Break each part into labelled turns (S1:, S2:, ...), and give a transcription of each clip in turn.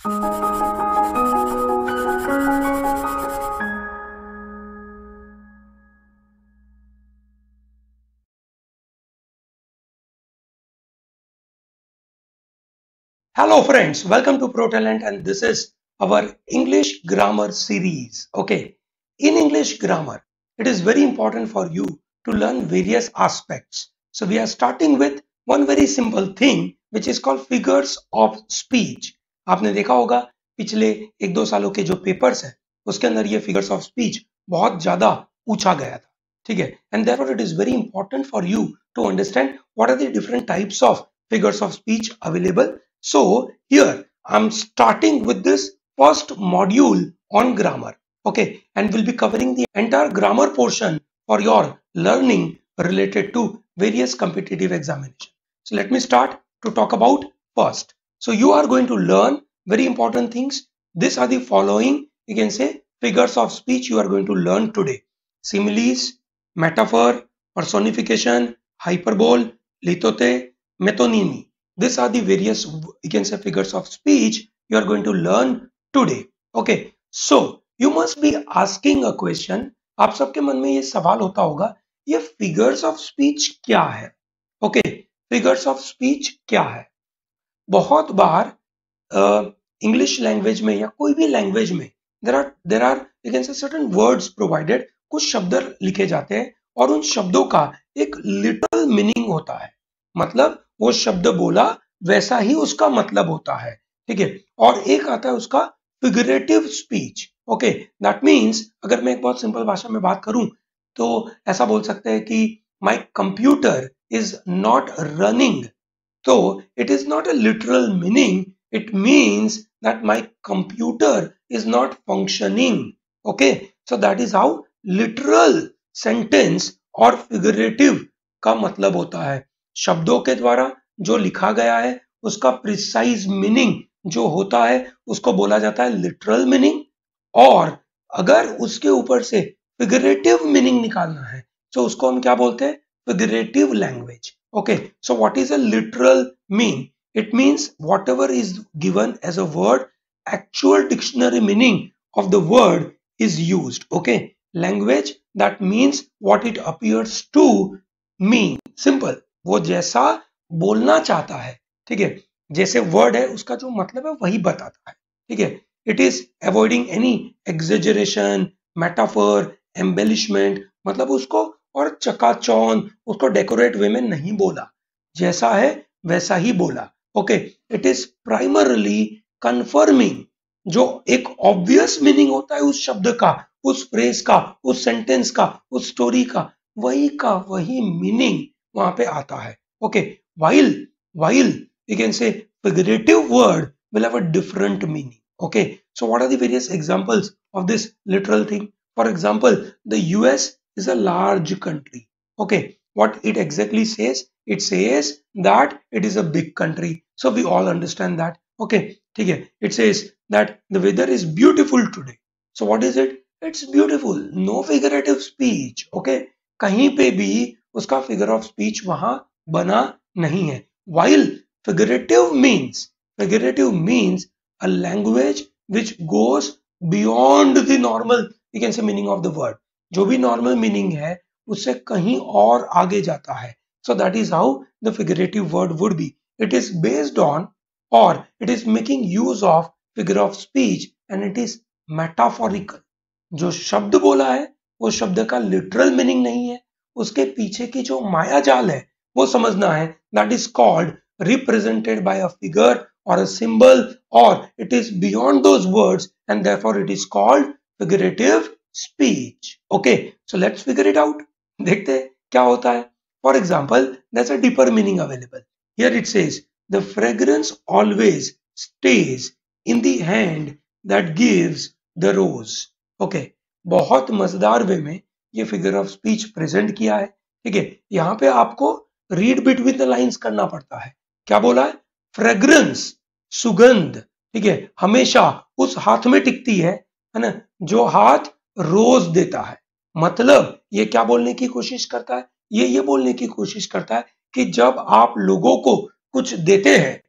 S1: Hello friends, welcome to ProTalent, and this is our English grammar series. Okay, in English grammar, it is very important for you to learn various aspects. So we are starting with one very simple thing which is called figures of speech. आपने देखा होगा पिछले 1-2 सालों के जो papers है उसके अंदर ये figures of speech बहुत ज्यादा पूछा गया था, ठीक है? And therefore it is very important for you to understand what are the different types of figures of speech available. So here I'm starting with this first module on grammar, okay, and we'll be covering the entire grammar portion for your learning related to various competitive examinations. So let me start to talk about first. So you are going to learn very important things. These are the following, you can say, figures of speech you are going to learn today: similes, metaphor, personification, hyperbole, lithote, metonymy. These are the various, you can say, figures of speech you are going to learn today. Okay, so you must be asking a question. आप सबके मन में ये सवाल होता होगा, ये figures of speech क्या है? Okay, figures of speech क्या है? बहुत बार English language में या कोई भी language में there are you can say certain words provided. कुछ शब्द लिखे जाते हैं और उन शब्दों का एक literal meaning होता है. मतलब वो शब्द बोला वैसा ही उसका मतलब होता है, ठीक है? और एक आता है उसका figurative speech. Okay, that means अगर मैं एक बहुत सिंपल भाषा में बात करूं तो ऐसा बोल सकते हैं कि my computer is not running. तो it is not a literal meaning, it means that my computer is not functioning. Okay, so that is how literal sentence और फिगरेटिव का मतलब होता है. शब्दों के द्वारा जो लिखा गया है उसका प्रिसाइज मीनिंग जो होता है उसको बोला जाता है लिटरल मीनिंग. और अगर उसके ऊपर से फिगरेटिव मीनिंग निकालना है तो उसको हम क्या बोलते हैं? Figurative language. Okay, so what is a literal mean? It means whatever is given as a word, actual dictionary meaning of the word is used. Okay, language that means what it appears to mean. Simple, वो जैसा बोलना चाहता है, ठीक है, जैसे word है उसका जो मतलब है वही बताता है, ठीक है. It is avoiding any exaggeration, metaphor, embellishment. मतलब उसको और चकाचौंध, उसको डेकोरेट वे में नहीं बोला, जैसा है वैसा ही बोला. Okay, it is primarily conforming जो एक ऑब्वियस मीनिंग होता है उस शब्द का, उस फ्रेज का, उस सेंटेंस का, उस स्टोरी का वही मीनिंग वहां पे आता है. Okay, while you can say figurative word will have a different meaning. Okay, so what are the various examples of this literal thing? For example, the US is a large country. Okay, what it exactly says? It says that it is a big country. So we all understand that. Okay, ठीक है. It says that the weather is beautiful today. So what is it? It's beautiful. No figurative speech. Okay, कहीं पे भी उसका figure of speech वहां बना नहीं है. While figurative means a language which goes beyond the normal, you can say, meaning of the word. जो भी normal meaning है उससे कहीं और आगे जाता है. So that is how the figurative word would be. It is based on, or it is making use of figure of speech, and it is metaphorical. जो शब्द बोला है वो शब्द का literal meaning नहीं है, उसके पीछे की जो माया जाल है वो समझना है. That is called represented by a figure or a symbol, or it is beyond those words, and therefore it is called figurative speech. Okay, so let's figure it out. देखते हैं क्या होता है. For example, there's a deeper meaning available. Here it says, the fragrance always stays in the hand that gives the rose. Okay, बहुत मजेदार वे में ये figure of speech present किया है. ठीक है, यहाँ पे आपको रीड बिटवीन द लाइंस करना पड़ता है. क्या बोला है? फ्रेग्रेंस, सुगंध, ठीक है, हमेशा उस हाथ में टिकती है ना, जो हाथ रोज देता है. मतलब ये क्या बोलने की कोशिश करता है? ये बोलने की कोशिश करता है कि जब आप लोगों को कुछ देते हैं,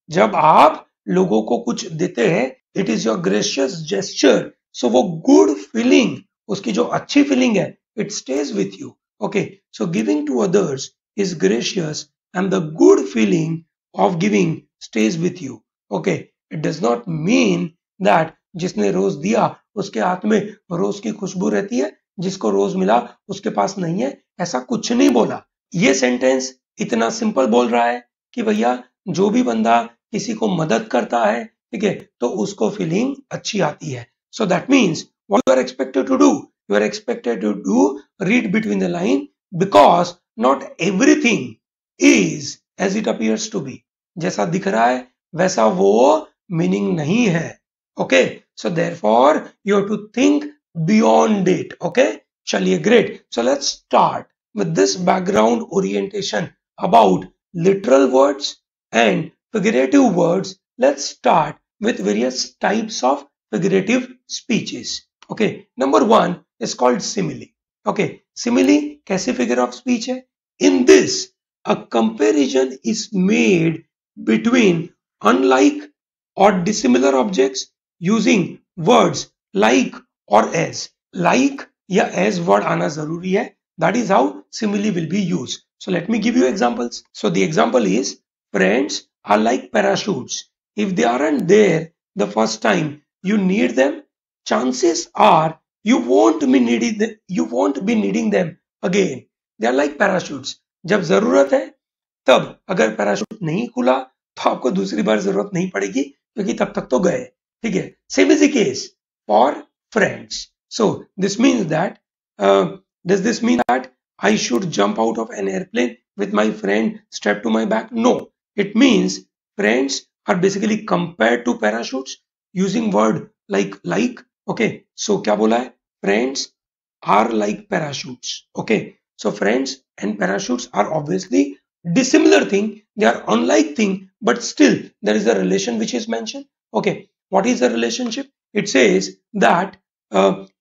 S1: जब आप लोगों को कुछ देते हैं, it is your gracious gesture, so वो गुड फीलिंग, उसकी जो अच्छी फीलिंग है, it stays with you. Okay, so giving to others is gracious and the good feeling of giving stays with you. Okay, it does not mean that जिसने रोज दिया उसके हाथ में रोज की खुशबू रहती है, जिसको रोज मिला उसके पास नहीं है, ऐसा कुछ नहीं बोला. ये सेंटेंस इतना सिंपल बोल रहा है कि भैया जो भी बंदा किसी को मदद करता है, ठीक है, तो उसको फीलिंग अच्छी आती है. So that means what you are expected to do, you are expected to do read between the line, because not everything is as it appears to be. जैसा दिख रहा है वैसा वो मीनिंग नहीं है. Okay, so therefore you have to think beyond it. Okay, चलिए, great. So let's start with this background orientation about literal words and figurative words. Let's start with various types of figurative speeches. Okay, number one is called simile. Okay, simile कैसी figure of speech है? In this, a comparison is made between unlike or dissimilar objects using words like or as. Like या as word आना जरूरी है. That is how simile will be used. So let me give you examples. So the example is, friends are like parachutes. If they aren't there the first time you need them, chances are you won't be needing them again. They are like parachutes. जब जरूरत है तब अगर parachute नहीं खुला तो आपको दूसरी बार जरूरत नहीं पड़ेगी, क्योंकि तब तक तो गए. ठीक है, same is the case for friends. So this means that does this mean that I should jump out of an airplane with my friend strapped to my back? No, it means friends are basically compared to parachutes using word like. Okay, so क्या बोला है? Friends are like parachutes. Okay, so friends and parachutes are obviously dissimilar thing. They are unlike thing, but still there is a relation which is mentioned. Okay, what is the relationship? It says that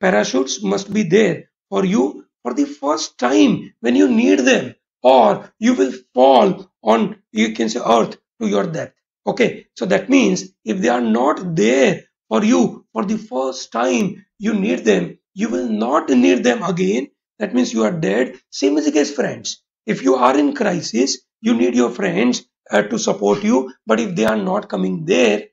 S1: parachutes must be there for you for the first time when you need them, or you will fall on, you can say, earth to your death. Okay, so that means if they are not there for you for the first time you need them, you will not need them again. That means you are dead. Same as against friends. If you are in crisis, you need your friends to support you, but if they are not coming there,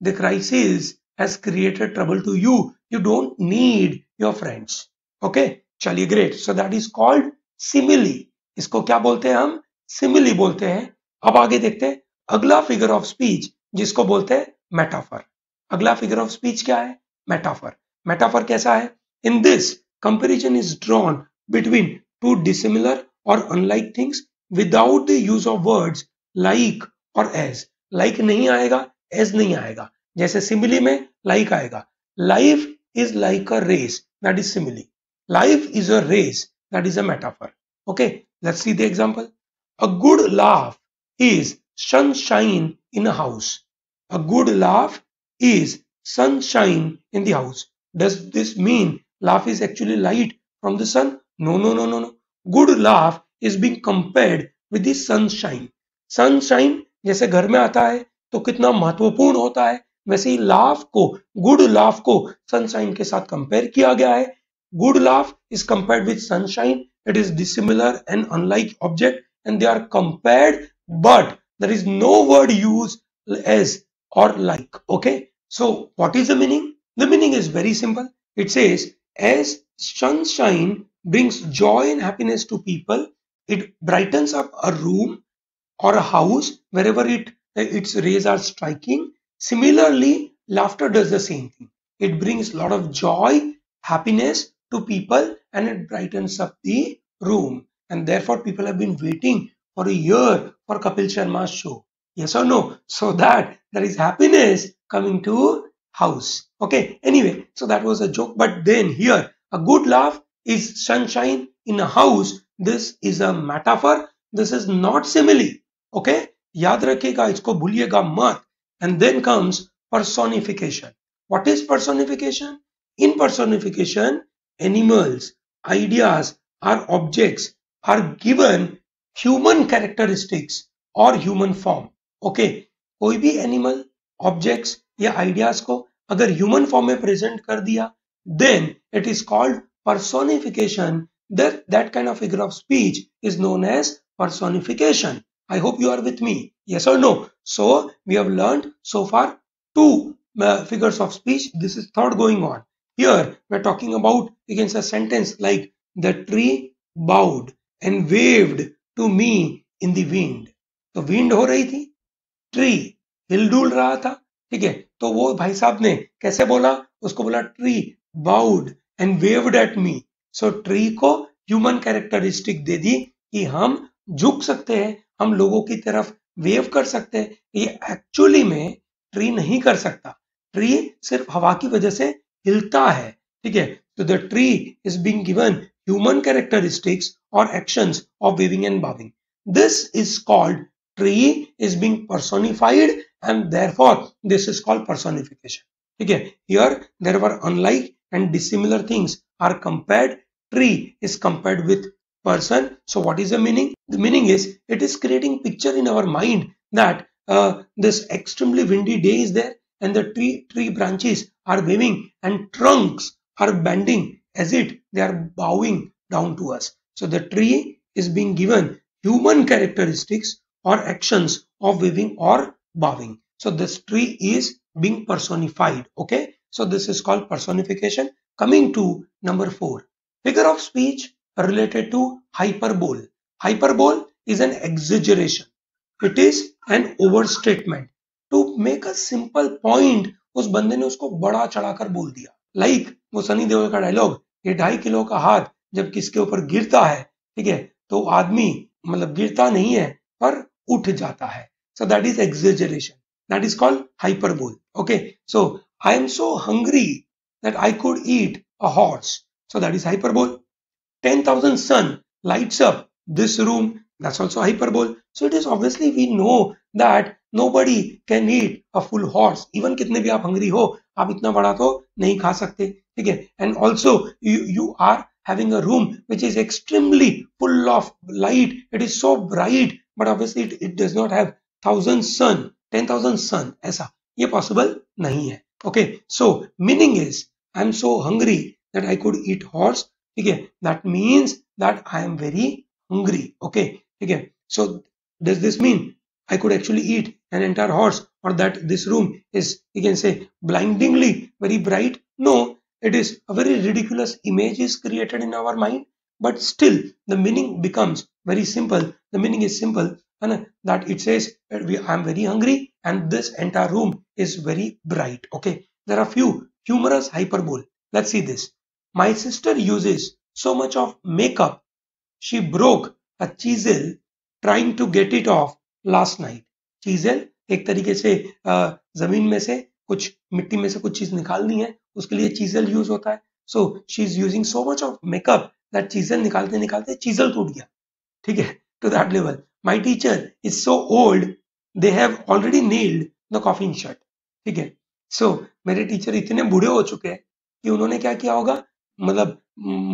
S1: the crisis has created trouble to you. You don't need your friends. Okay, चलिए, great. So that is called simile. इसको क्या बोलते हैं हम? Simile बोलते हैं. अब आगे देखते हैं अगला फिगर ऑफ स्पीच जिसको बोलते हैं मेटाफर. अगला फिगर ऑफ स्पीच क्या है? मेटाफर. मेटाफर कैसा है? In this, comparison is drawn between two dissimilar or unlike things without the use of words like or as. Like नहीं आएगा, as नहीं आएगा. जैसे सिमिली में like आएगा. Life is like a race. That is simile. Life is a race. That is a metaphor. Okay, let's see the example. A good laugh is sunshine in a house. A good laugh is sunshine in the house. Does this mean laugh is actually light from the sun? No. Good laugh is being compared with the sunshine. Sunshine जैसे घर में आता है तो कितना महत्वपूर्ण होता है, वैसे ही लाफ को, गुड लाफ को सनशाइन के साथ कंपेयर किया गया है. Good laugh is compared with sunshine. It is dissimilar and unlike object and they are compared, but there is no word use as or like. Okay, so what is the meaning? The meaning is very simple. It says as sunshine brings joy and happiness to people, it brightens up a room or a house wherever its rays are striking. Similarly, laughter does the same thing. It brings a lot of joy, happiness to people, and it brightens up the room. And therefore, people have been waiting for a year for Kapil Sharma's show. Yes or no? So that there is happiness coming to house. Okay, anyway, so that was a joke. But then here, a good laugh is sunshine in a house. This is a metaphor. This is not simile. Okay, याद रखिएगा, इसको भूलिएगा मत. And then comes personification. What is personification? In personification, animals, ideas, or objects are given human characteristics or human form. Okay, कोई भी animal, objects या ideas को अगर ह्यूमन फॉर्म में प्रेजेंट कर दिया, then it is called personification. That kind of figure of speech is known as personification. I hope you are with me. Yes or no? So we have learned so far two figures of speech. This is third going on. Here we're talking about against a sentence like the tree bowed and waved to me in the wind. तो wind हो रही थी, tree हिलडुल रहा था, ठीक है, तो वो भाई साहब ने कैसे बोला, उसको बोला tree bowed and waived at me. So tree को ह्यूमन कैरेक्टरिस्टिक दे दी कि हम झुक सकते हैं, हम लोगों की तरफ वेव कर सकते हैं. ये एक्चुअली में ट्री नहीं कर सकता, ट्री सिर्फ हवा की वजह से हिलता है, ठीक है. तो the tree is being given human characteristics और actions of waving and bowing. This is called tree is being personified and therefore this is called personification. Okay, here there were unlike and dissimilar things are compared. Tree is compared with person. So what is the meaning? The meaning is it is creating picture in our mind that this extremely windy day is there and the tree branches are waving and trunks are bending as it they are bowing down to us. So the tree is being given human characteristics or actions of waving or bowing. So this tree is being personified. Okay, so this is called personification. Coming to number 4, figure of speech related to hyperbole. Hyperbole is an exaggeration. It is an overstatement. To make a simple point, उस बंदे ने उसको बड़ा चढ़ाकर बोल दिया. Like वो सनी देओल का डायलॉग, ये 2.5 किलो का हाथ जब किसके ऊपर गिरता है, ठीक है, तो आदमी मतलब गिरता नहीं है पर उठ जाता है. So that is exaggeration. That is called hyperbole. Okay, so I am so hungry that I could eat a horse. So that is hyperbole. 10,000 sun lights up this room. That's also hyperbole. So it is obviously we know that nobody can eat a full horse. Even कितने भी आप hungry हो, आप इतना बड़ा तो नहीं खा सकते, ठीक है. And also you are having a room which is extremely full of light. It is so bright, but obviously it does not have 1,000 sun, 10,000 sun. ऐसा ये possible नहीं है. Okay, so meaning is I am so hungry that I could eat horse. ठीक है, that means that I am very hungry. Okay, ठीक है. So does this mean I could actually eat an entire horse, or that this room is, you can say, blindingly very bright? No, it is a very ridiculous image is created in our mind, but still the meaning becomes very simple. The meaning is simple, and that it says I am very hungry and this entire room is very bright. Okay, there are few humorous hyperbole. Let's see this. My sister uses so much of makeup, she broke a chisel trying to get it off last night. Chisel एक तरीके से जमीन में से कुछ मिट्टी में से कुछ चीज निकालनी है, उसके लिए चीजल यूज होता है. So she is using so much of makeup that chisel निकालते निकालते चीजल टूट गया, ठीक है, to that level. My teacher is so old they have already nailed the coffin shirt. ठीक है, सो मेरे टीचर इतने बूढ़े हो चुके हैं कि उन्होंने क्या किया होगा, मतलब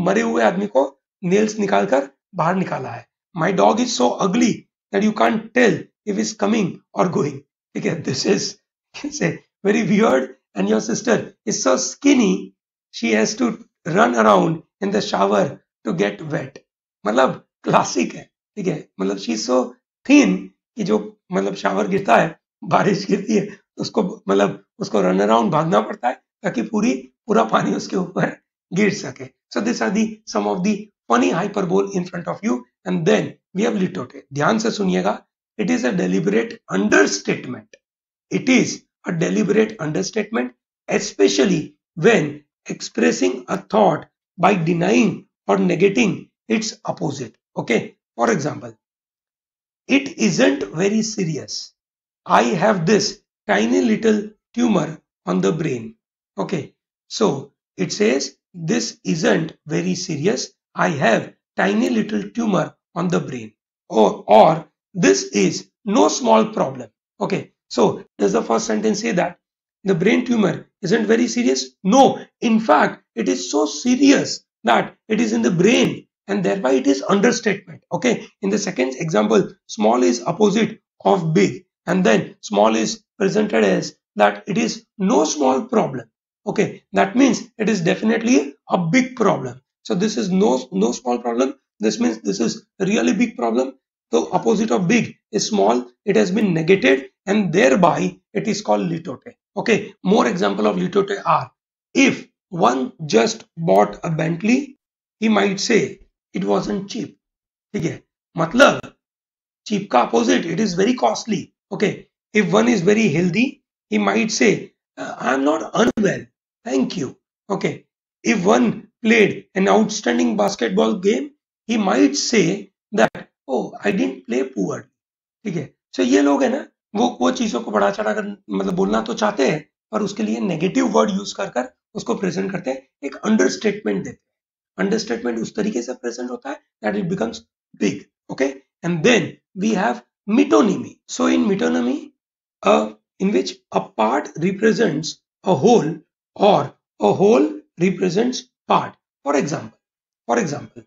S1: मरे हुए आदमी को नेल्स निकालकर बाहर निकाला है. My dog is so ugly that you can't tell if is coming or going. Okay, this is, you can say, very weird. And your sister is so skinny, she has to run around in the shower to get wet. मतलब classic है, ठीक है, मतलब she is so thin कि जो मतलब shower गिरता है, बारिश गिरती है, उसको मतलब उसको रन अराउंड भागना पड़ता है ताकि पूरा पानी उसके ऊपर गिर सके. So these are the some of the funny hyperbole in front of you, and then we have litote. ध्यान से सुनिएगा. It is a deliberate understatement. It is a deliberate understatement, especially when expressing a thought by denying or negating its opposite. Okay, for example, it isn't very serious. I have this tiny little tumor on the brain. Okay, so it says this isn't very serious. I have tiny little tumor on the brain. Or this is no small problem. Okay, so does the first sentence say that the brain tumor isn't very serious? No, in fact, it is so serious that it is in the brain, and thereby it is understatement. Okay, in the second example, small is opposite of big, and then small is presented as that it is no small problem. Okay, that means it is definitely a big problem. So this is no small problem. This means this is really big problem. So opposite of big is small. It has been negated and thereby it is called litote. Okay, more example of litote are, if one just bought a Bentley, he might say it wasn't cheap. ठीक है, मतलब cheap का opposite, it is very costly. Okay, if one is very healthy, he might say, I am not unwell, thank you. Okay, if one played an outstanding basketball game, he might say that, oh, I didn't play poorly. ठीक है, so ये लोग है ना, वो चीजों को बढ़ा चढ़ा कर मतलब बोलना तो चाहते हैं, पर उसके लिए नेगेटिव वर्ड यूज कर उसको प्रेजेंट करते हैं, एक अंडरस्टेटमेंट देते हैं. अंडरस्टेटमेंट उस तरीके से प्रेजेंट होता है that it becomes big. Okay, and then we have metonymy. So in metonymy, in which a part represents a whole or a whole represents part. For example,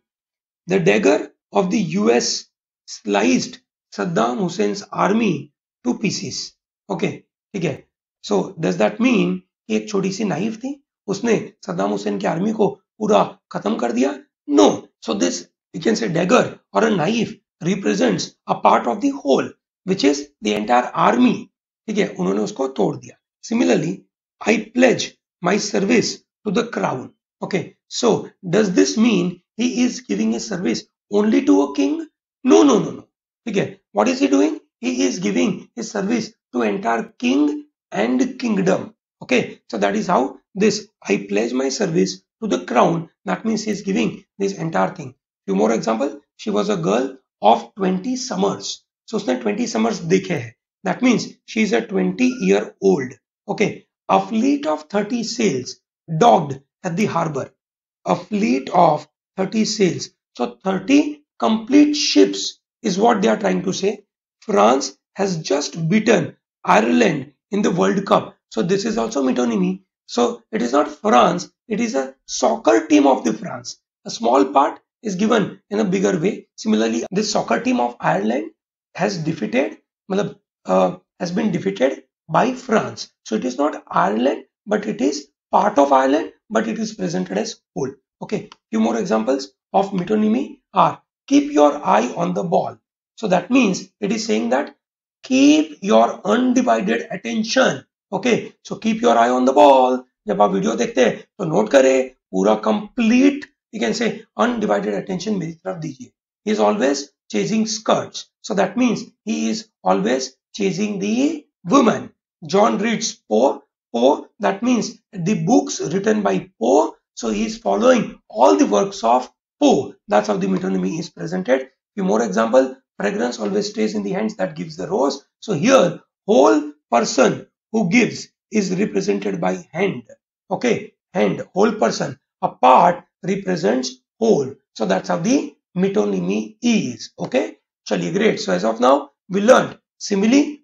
S1: the dagger of the US sliced Saddam Hussein's army to pieces. Okay, ठीक है. So does that mean कि एक छोटी सी knife थी, उसने सद्दाम हुसैन की army को पूरा खत्म कर दिया? No. So this, you can say, dagger or a knife represents a part of the whole, which is the entire army. ठीक है, उन्होंने उसको तोड़ दिया. Similarly, I pledge my service to the crown. Okay, so does this mean he is giving a service only to a king? No. ठीक है, what is he doing? He is giving his service to entire king and kingdom. Okay, so that is how this I pledge my service to the crown, that means he is giving this entire thing. Few more example. She was a girl of 20 summers. So उसने 20 summers देखे हैं. That means she is a 20-year-old. Okay, a fleet of 30 sails docked at the harbor. A fleet of 30 sails. So 30 complete ships is what they are trying to say. France has just beaten Ireland in the World Cup. So this is also metonymy. So it is not France, it is a soccer team of the France. A small part is given in a bigger way. Similarly, this soccer team of Ireland has been defeated by France. So it is not Ireland, but it is part of Ireland, but it is presented as whole. Okay, few more examples of metonymy are, keep your eye on the ball. So that means it is saying that keep your undivided attention. Okay, so keep your eye on the ball. जब आप video देखते हैं तो note करें, पूरा complete, you can say, undivided attention मेरी तरफ दीजिए. He is always chasing skirts. So that means he is always chasing the woman. John reads Poe. That means the books written by Poe. So he is following all the works of Poe. That's how the metonymy is presented. Few more example. Fragrance always stays in the hands that gives the rose. So here, whole person who gives is represented by hand. Okay, hand, whole person. A part represents whole. So that's how the metonymy is. Okay, चलिए, great. So as of now, we learned simile.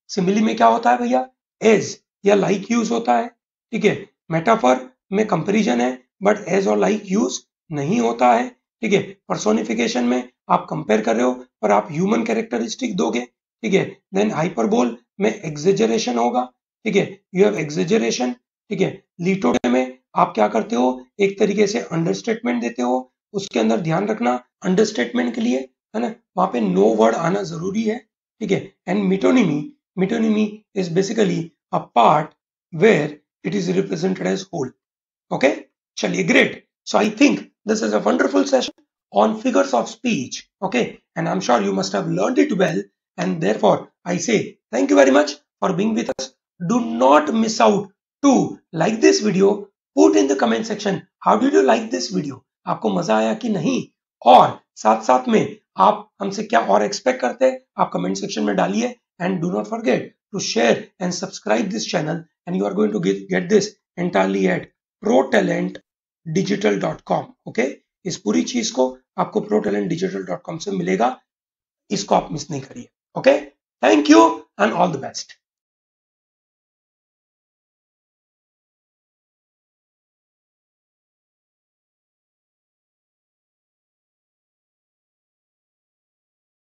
S1: Simile में क्या होता है भैया? As या like use होता है. ठीक है, metaphor में comparison है, but as और like use नहीं होता है. ठीक है, पर्सोनिफिकेशन में आप कंपेयर कर रहे हो पर आप ह्यूमन कैरेक्टरिस्टिक दोगे. ठीक है, देन हाइपरबोल में एक्सेजरेशन होगा. ठीक है, यू हैव एक्सेजरेशन. ठीक है, लिटोटे में आप क्या करते हो, एक तरीके से अंडरस्टेटमेंट देते हो. उसके अंदर ध्यान रखना, अंडरस्टेटमेंट के लिए है ना, वहां पे नो वर्ड आना जरूरी है. ठीक है, and metonymy is basically a part where it is represented as whole. Okay, chaliye, great. So I think this is a wonderful session on figures of speech. Okay, and I'm sure you must have learned it well, and therefore I say thank you very much for being with us. Do not miss out to like this video. Put in the comment section, how did you like this video? आपको मजा आया कि नहीं, और साथ साथ में आप हमसे क्या और एक्सपेक्ट करते हैं आप कमेंट सेक्शन में डालिए. And do not forget to share and subscribe this channel, and you are going to get this entirely at protalentdigital.com. Okay, इस पूरी चीज को आपको protalentdigital.com से मिलेगा. इसको आप मिस नहीं करिए. Okay, thank you and all the best.